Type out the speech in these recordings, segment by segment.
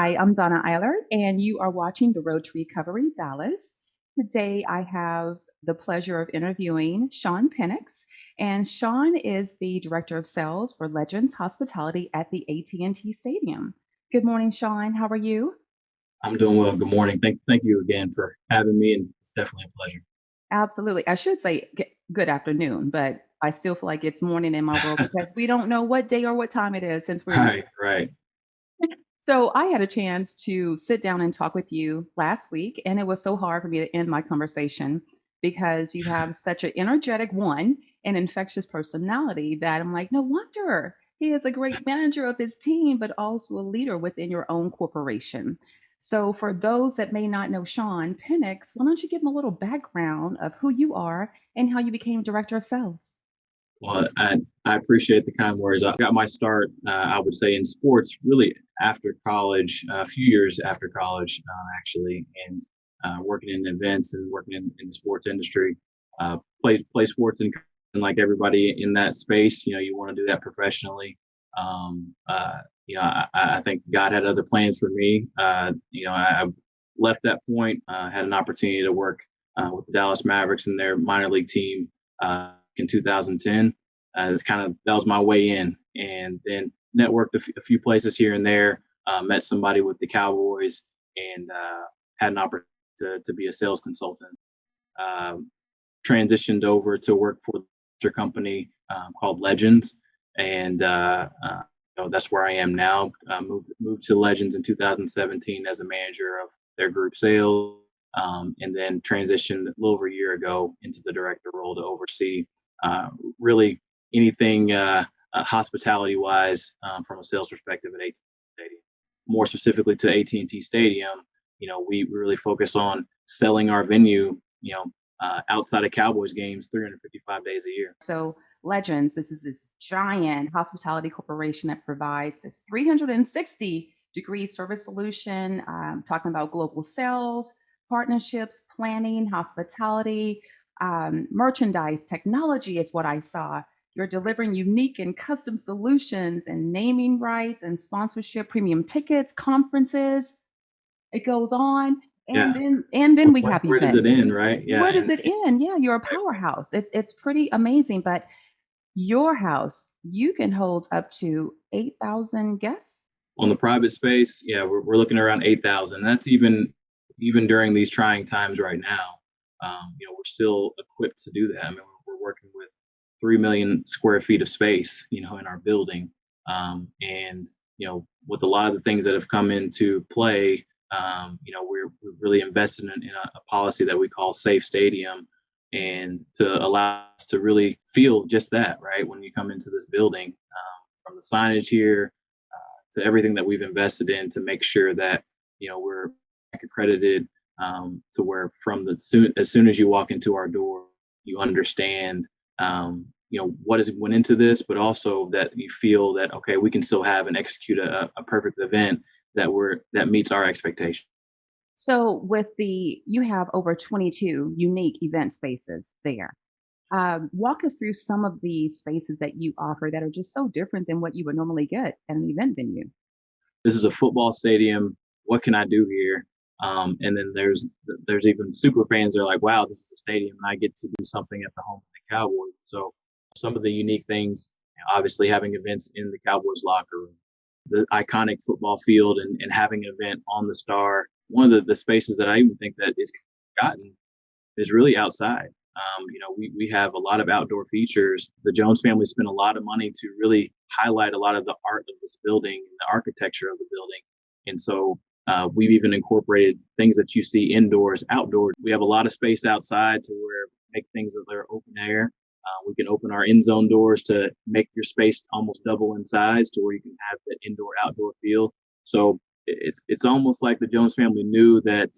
Hi, I'm Donna Eiler, and you are watching the Road to Recovery Dallas. Today, I have the pleasure of interviewing Sean Penix, and Sean is the Director of Sales for Legends Hospitality at the AT&T Stadium. Good morning, Sean. How are you? I'm doing well. Good morning. Thank you again for having me, and it's definitely a pleasure. Absolutely. I should say good afternoon, but I still feel like it's morning in my world because we don't know what day or what time it is since we're in. Right, right. So I had a chance to sit down and talk with you last week, and it was so hard for me to end my conversation because you have such an energetic one and infectious personality that I'm like, no wonder he is a great manager of his team, but also a leader within your own corporation. So, for those that may not know Sean Penix, why don't you give them a little background of who you are and how you became director of sales? Well, I appreciate the kind words. I got my start, I would say, in sports really after college, a few years after college, actually, and working in events and working in the sports industry. Play sports and like everybody in that space, you want to do that professionally. Um, uh, I think God had other plans for me. I left that point, had an opportunity to work with the Dallas Mavericks and their minor league team in 2010. It's kind of that was my way in, and then networked a few places here and there. Met somebody with the Cowboys, and had an opportunity to be a sales consultant. Um, Transitioned over to work for a company called Legends, and that's where I am now. Moved to Legends in 2017 as a manager of their group sales, and then transitioned a little over a year ago into the director role to oversee uh, really anything hospitality wise from a sales perspective at AT&T Stadium. More specifically to AT&T Stadium, we really focus on selling our venue, outside of Cowboys games 355 days a year. So, Legends, this is this giant hospitality corporation that provides this 360-degree service solution, talking about global sales, partnerships, planning, hospitality, merchandise, technology is what I saw. You're delivering unique and custom solutions and naming rights and sponsorship, premium tickets, conferences. It goes on. And Yeah. then we have Where does it events. end, right? Yeah. Where does And it end? Yeah, you're a powerhouse. It's pretty amazing. But your house, you can hold up to 8,000 guests. on the private space, yeah, we're looking around 8,000. That's even during these trying times right now. We're still equipped to do that. I mean, we're working with 3 million square feet of space, in our building, and with a lot of the things that have come into play, we're really invested in a policy that we call Safe Stadium, and to allow us to really feel just that, right, when you come into this building, from the signage here to everything that we've invested in to make sure that we're accredited, to where as soon as you walk into our door, you understand what has went into this, but also that you feel that okay, we can still have and execute a perfect event that meets our expectations. So you have over 22 unique event spaces there. Walk us through some of the spaces that you offer that are just so different than what you would normally get at an event venue. This is a football stadium. What can I do here? And then there's even super fans that are like, wow, this is a stadium, and I get to do something at the home of the Cowboys. So some of the unique things, obviously having events in the Cowboys locker room, the iconic football field, and having an event on the Star. One of the spaces that I even think that is gotten is really outside. We have a lot of outdoor features. The Jones family spent a lot of money to really highlight a lot of the art of this building and the architecture of the building. And so we've even incorporated things that you see indoors, outdoors. We have a lot of space outside to where make things that are open air. We can open our end zone doors to make your space almost double in size to where you can have that indoor outdoor feel. So it's almost like the Jones family knew that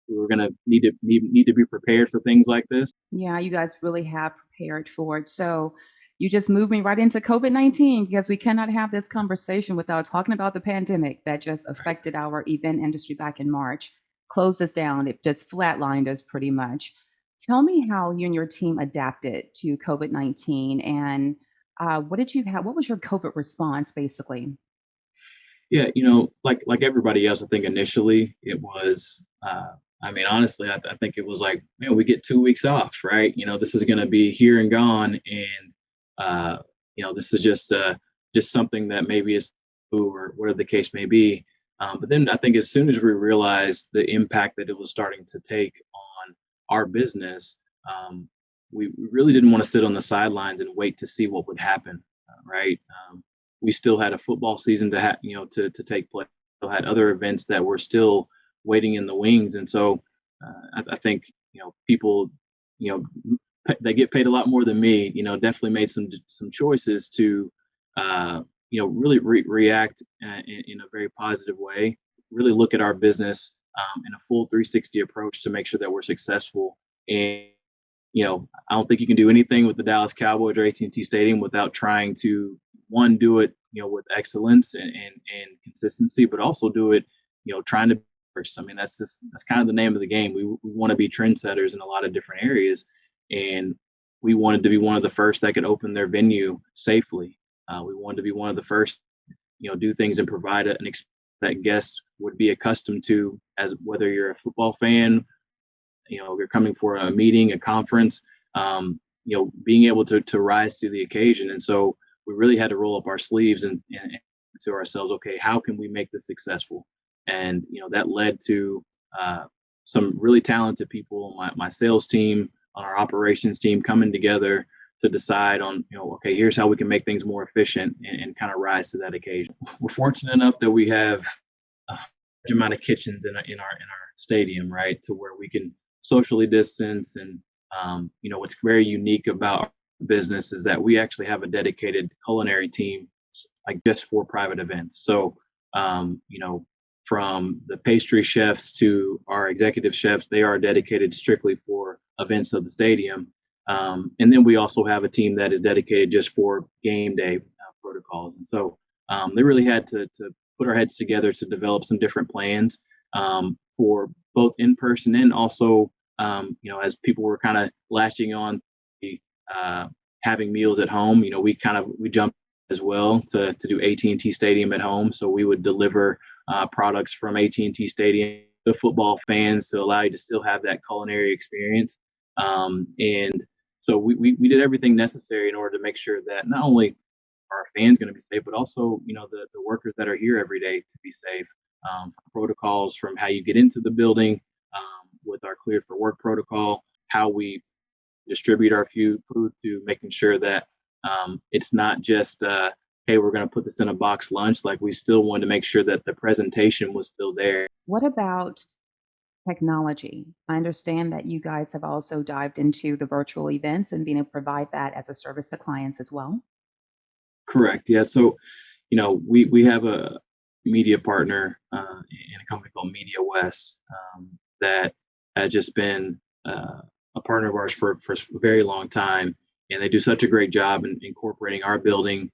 we were going to need to be prepared for things like this. Yeah, you guys really have prepared for it. So you just moved me right into COVID-19 because we cannot have this conversation without talking about the pandemic that just Right. affected our event industry back in March, closed us down. It just flatlined us pretty much. Tell me how you and your team adapted to COVID-19 and what did you have? What was your COVID response basically? Yeah, like everybody else, I think initially it was. I mean, honestly, I think it was like, man, we get 2 weeks off, right? This is going to be here and gone, and uh, this is just something that maybe is or whatever the case may be. But then I think as soon as we realized the impact that it was starting to take on our business, um, we really didn't want to sit on the sidelines and wait to see what would happen, right? We still had a football season to take place. Still had other events that were still waiting in the wings, and so I think people you know they get paid a lot more than me. Definitely made some choices to really react in a very positive way. Really look at our business in a full 360 approach to make sure that we're successful. And I don't think you can do anything with the Dallas Cowboys or AT&T Stadium without trying to one do it, with excellence and consistency, but also do it, trying to be first. I mean, that's kind of the name of the game. We want to be trendsetters in a lot of different areas, and we wanted to be one of the first that could open their venue safely. We wanted to be one of the first, do things and provide an experience that guests would be accustomed to, as whether you're a football fan, you're coming for a meeting, a conference, being able to rise to the occasion. And so we really had to roll up our sleeves and to ourselves, okay, how can we make this successful? And that led to some really talented people, my sales team, on our operations team, coming together to decide on, okay, here's how we can make things more efficient and kind of rise to that occasion. We're fortunate enough that we have a large amount of kitchens in our stadium, right, to where we can socially distance. And what's very unique about our business is that we actually have a dedicated culinary team, like just for private events. So from the pastry chefs to our executive chefs, they are dedicated strictly for events of the stadium. And then we also have a team that is dedicated just for game day protocols. And so they really had to put our heads together to develop some different plans for both in person and also, as people were kind of latching on the, having meals at home. We jumped as well to do AT&T Stadium at home. So we would deliver products from AT&T Stadium to football fans to allow you to still have that culinary experience. And so we did everything necessary in order to make sure that not only our fans going to be safe, but also the workers that are here every day to be safe. Protocols from how you get into the building, with our cleared for work protocol, how we distribute our food to making sure that it's not just hey, we're going to put this in a box lunch. Like, we still wanted to make sure that the presentation was still there. What about technology? I understand that you guys have also dived into the virtual events and being able to provide that as a service to clients as well. Correct. Yeah. So we have a media partner in a company called Media West, that has just been a partner of ours for a very long time, and they do such a great job in incorporating our building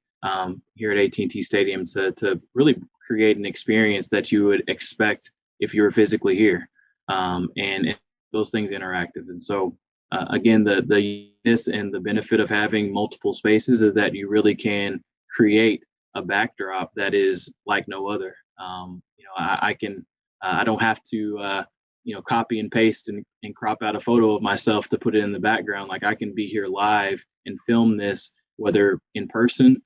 here at AT&T Stadium to really create an experience that you would expect if you were physically here, and those things interactive. And so again, the uniqueness and the benefit of having multiple spaces is that you really can create a backdrop that is like no other. I can, I don't have to, copy and paste and crop out a photo of myself to put it in the background. Like, I can be here live and film this, whether in person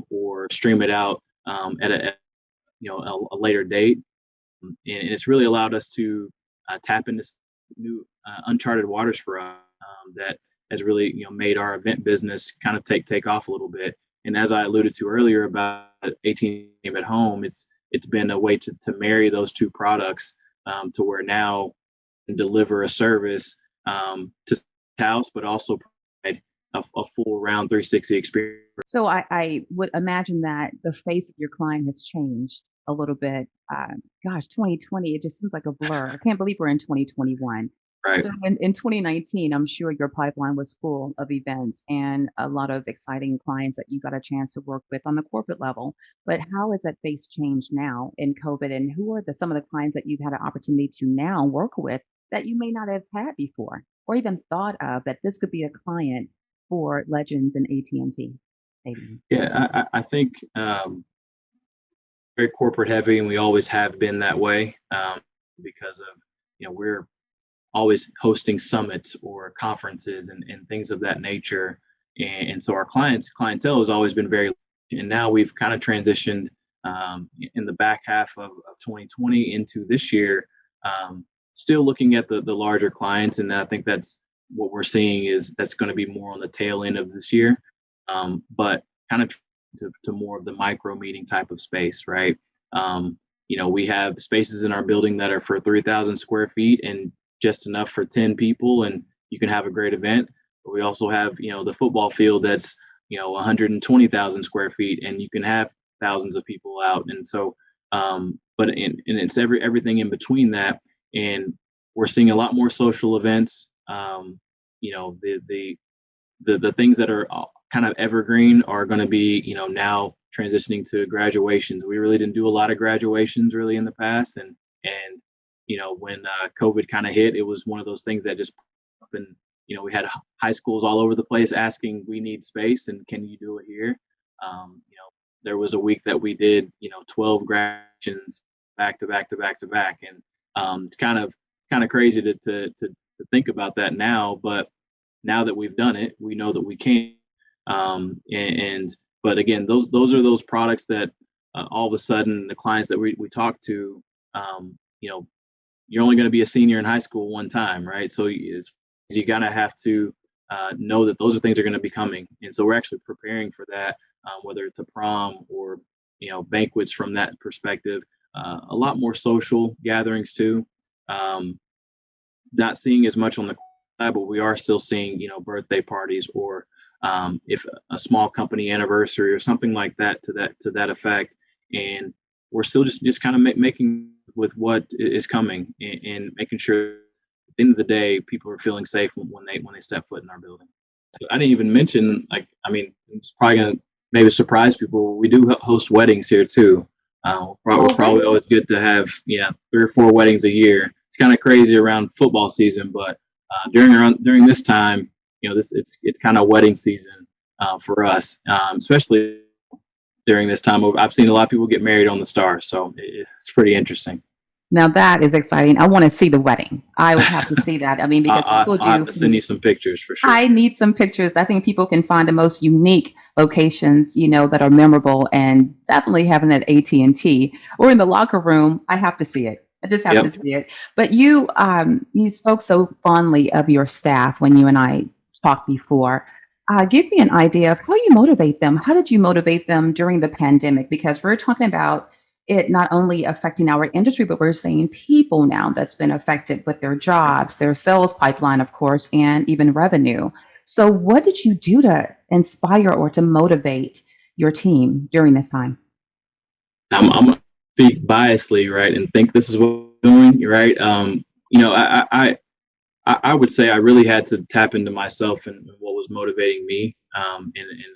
or stream it out at a later date. And it's really allowed us to tap into new uncharted waters for us, that has really made our event business kind of take off a little bit. And as I alluded to earlier about 18 at home, it's been a way to marry those two products, to where now can deliver a service to house, but also provide a full round 360 experience. So I would imagine that the face of your client has changed a little bit. Gosh, 2020, it just seems like a blur. I can't believe we're in 2021. Right. So in 2019, I'm sure your pipeline was full of events and a lot of exciting clients that you got a chance to work with on the corporate level. But how has that face changed now in COVID? And who are some of the clients that you've had an opportunity to now work with that you may not have had before or even thought of that this could be a client for Legends and AT&T Stadium? Yeah, I think very corporate heavy, and we always have been that way, because of, we're always hosting summits or conferences and things of that nature. And so our clientele has always been very, and now we've kind of transitioned, in the back half of 2020 into this year, still looking at the larger clients. And I think that's what we're seeing is that's going to be more on the tail end of this year, but kind of to more of the micro meeting type of space, right? We have spaces in our building that are for 3,000 square feet and just enough for 10 people, and you can have a great event. But we also have, the football field that's, 120,000 square feet, and you can have thousands of people out. And so, and it's everything in between that. And we're seeing a lot more social events. The things that are kind of evergreen are going to be, now transitioning to graduations. We really didn't do a lot of graduations really in the past, and when COVID kind of hit, it was one of those things that just up, and we had high schools all over the place asking, we need space, and can you do it here? There was a week that we did 12 graduations back to back to back to back, and it's kind of crazy to think about that now, but now that we've done it, we know that we can. But again, those are those products that, all of a sudden the clients that we talk to, you're only going to be a senior in high school one time, right? So you gotta have to, know that those are things are going to be coming, and so we're actually preparing for that, whether it's a prom or banquets from that perspective. A lot more social gatherings too. Not seeing as much on the side, but we are still seeing birthday parties, or if a small company anniversary or something like that to that effect. And we're still just kind of making with what is coming, and making sure at the end of the day people are feeling safe when they step foot in our building. So I didn't even mention, like, I mean, it's probably gonna maybe surprise people. We do host weddings here too. We're Oh, probably really? always good to have, 3 or 4 weddings a year. It's kind of crazy around football season, but during this time, it's kind of wedding season, for us, especially during this time. I've seen a lot of people get married on the Star, so it's pretty interesting. Now that is exciting. I want to see the wedding. I would have to see that. I mean, because people I'll have do to send some. you some pictures for sure. I need some pictures. I think people can find the most unique locations, that are memorable, and definitely having it at AT&T or in the locker room. I have to see it. I just have to Yep. see it. But you spoke so fondly of your staff when you and I talked before. Give me an idea of how you motivate them. How did you motivate them during the pandemic? Because we're talking about it not only affecting our industry, but we're seeing people now that's been affected with their jobs, their sales pipeline, of course, and even revenue. So, what did you do to inspire or to motivate your team during this time? I'm gonna speak biasly, right, and think this is what we're doing, right. I would say I really had to tap into myself and what was motivating me, and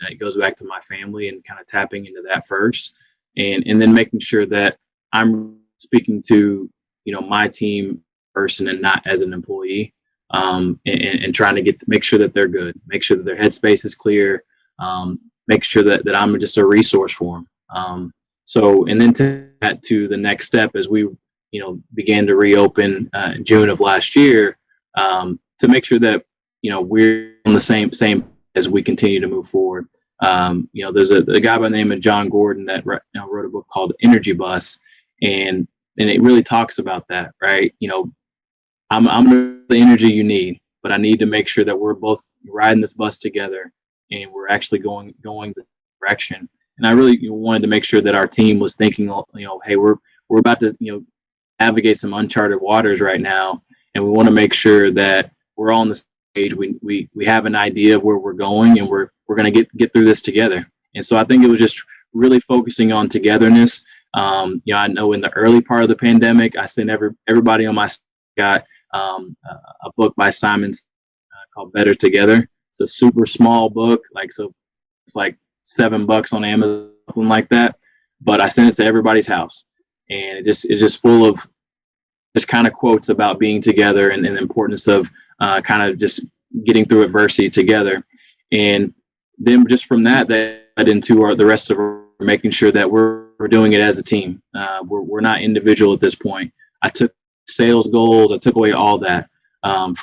it goes back to my family and kind of tapping into that first, and then making sure that I'm speaking to my team person and not as an employee, and trying to make sure that they're good, make sure that their headspace is clear, make sure that I'm just a resource for them. So, and then to that to the next step as we began to reopen, in June of last year, to make sure that we're on the same as we continue to move forward. There's a guy by the name of John Gordon that wrote a book called Energy Bus, and it really talks about that, right? I'm the energy you need, but I need to make sure that we're both riding this bus together, and we're actually going the direction. And I really wanted to make sure that our team was thinking, hey, we're about to navigate some uncharted waters right now, and we want to make sure that we're all on the stage. We have an idea of where we're going, and we're going to get through this together. And so I think it was just really focusing on togetherness. I know in the early part of the pandemic, I sent everybody on my got, a book by Simon, called Better Together. It's a super small book, so it's like $7 on Amazon, something like that. But I sent it to everybody's house, and it's just full of just kind of quotes about being together, and the importance of, kind of just getting through adversity together. And then just from that led into the rest of making sure that we're we're doing it as a team. We're not individual at this point. I took sales goals. I took away all that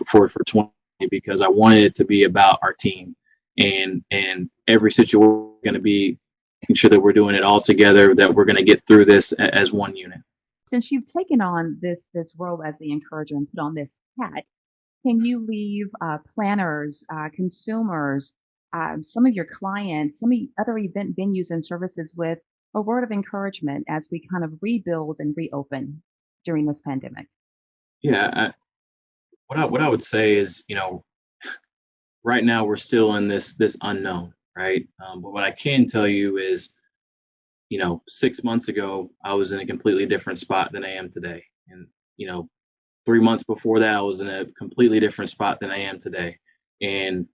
for 20 because I wanted it to be about our team and every situation going to be making sure that we're doing it all together. That we're going to get through this as one unit. Since you've taken on this role as the encourager and put on this hat, can you leave planners, consumers, some of your clients, some of the other event venues and services with a word of encouragement as we kind of rebuild and reopen during this pandemic? Yeah, what I would say is, right now we're still in this unknown, right? But what I can tell you is, 6 months ago I was in a completely different spot than I am today, and 3 months before that I was in a completely different spot than I am today, and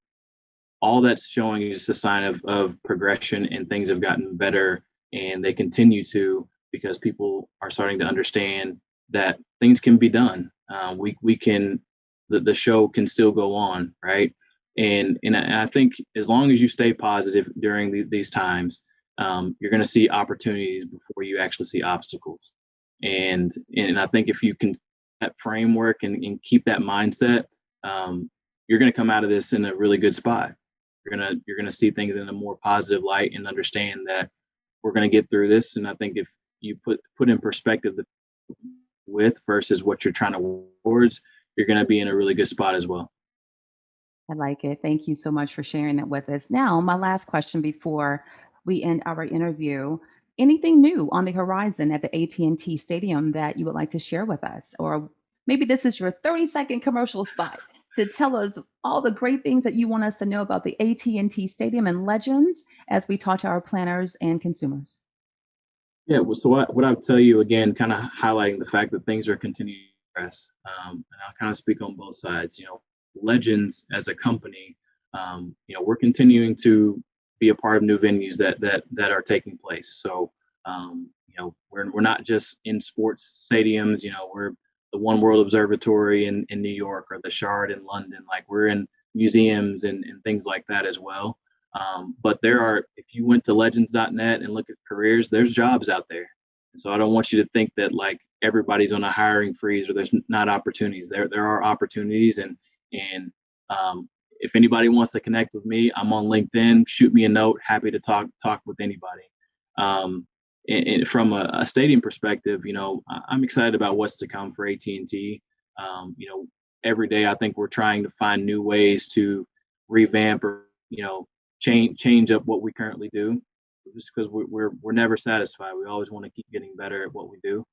all that's showing is just a sign of progression, and things have gotten better, and they continue to because people are starting to understand that things can be done. We can the show can still go on, right? And I think as long as you stay positive during these times, you're going to see opportunities before you actually see obstacles. And I think if you can that framework and keep that mindset, you're going to come out of this in a really good spot. You're gonna see things in a more positive light and understand that we're gonna get through this. And I think if you put in perspective the with versus what you're trying to work towards, you're gonna be in a really good spot as well. I like it. Thank you so much for sharing that with us. Now, my last question before we end our interview. Anything new on the horizon at the AT&T Stadium that you would like to share with us? Or maybe this is your 30-second commercial spot to tell us all the great things that you want us to know about the AT&T Stadium and legends as we talk to our planners and consumers. Yeah. Well, so what I would tell you again, kind of highlighting the fact that things are continuing to progress, and I'll kind of speak on both sides. Legends as a company, we're continuing to be a part of new venues that are taking place. So, we're not just in sports stadiums. We're the One World Observatory in New York or the Shard in London. Like we're in museums and things like that as well. But if you went to legends.net and look at careers, there's jobs out there. And so I don't want you to think that like everybody's on a hiring freeze or there's not opportunities. There are opportunities, and if anybody wants to connect with me, I'm on LinkedIn. Shoot me a note. Happy to talk with anybody. Um, and from a stadium perspective, I'm excited about what's to come for AT&T. Every day I think we're trying to find new ways to revamp or change up what we currently do, just because we're never satisfied. We always want to keep getting better at what we do.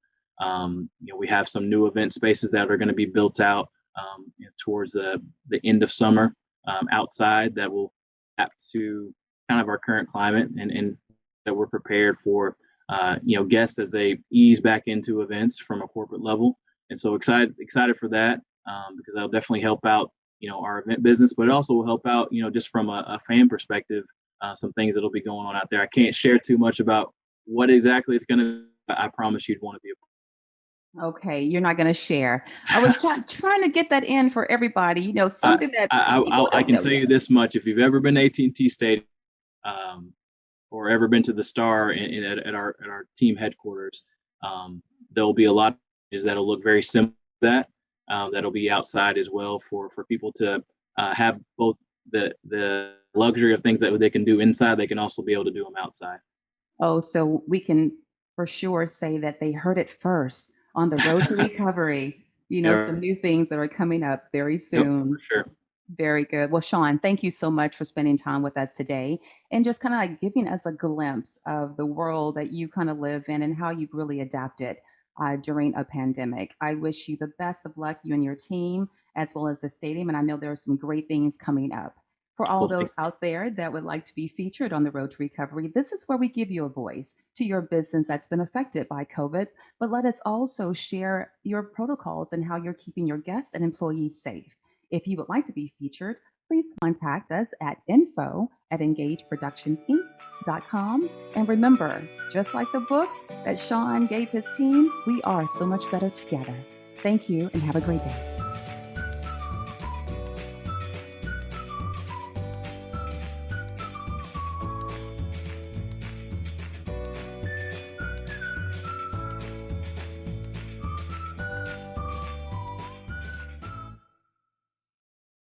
We have some new event spaces that are going to be built out towards the end of summer, outside, that will adapt to kind of our current climate, and that we're prepared for guests as they ease back into events from a corporate level. And so excited for that, because that'll definitely help out our event business, but it also will help out just from a fan perspective, some things that'll be going on out there. I can't share too much about what exactly it's going to. I promise you'd want to be Okay, you're not going to share. I was trying to get that in for everybody, I, something that people I don't can know tell yet. you this much: if you've ever been to AT&T Stadium, um, or ever been to the Star at our team headquarters, there'll be a lot of images that'll look very similar to that. That'll be outside as well for people to have both the luxury of things that they can do inside. They can also be able to do them outside. Oh, so we can for sure say that they heard it first on the road to recovery. Yeah. Some new things that are coming up very Yep. For soon. sure. Very good. Well, Sean, thank you so much for spending time with us today and just kind of like giving us a glimpse of the world that you kind of live in and how you've really adapted during a pandemic. I wish you the best of luck, you and your team, as well as the stadium. And I know there are some great things coming up. For all Well, thank those out there that would like to be featured on the road to recovery, this is where we give you a voice to your business that's been affected by COVID. But let us also share your protocols and how you're keeping your guests and employees safe. If you would like to be featured, please contact us at info@engageproductionsinc.com. And remember, just like the book that Sean gave his team, we are so much better together. Thank you and have a great day.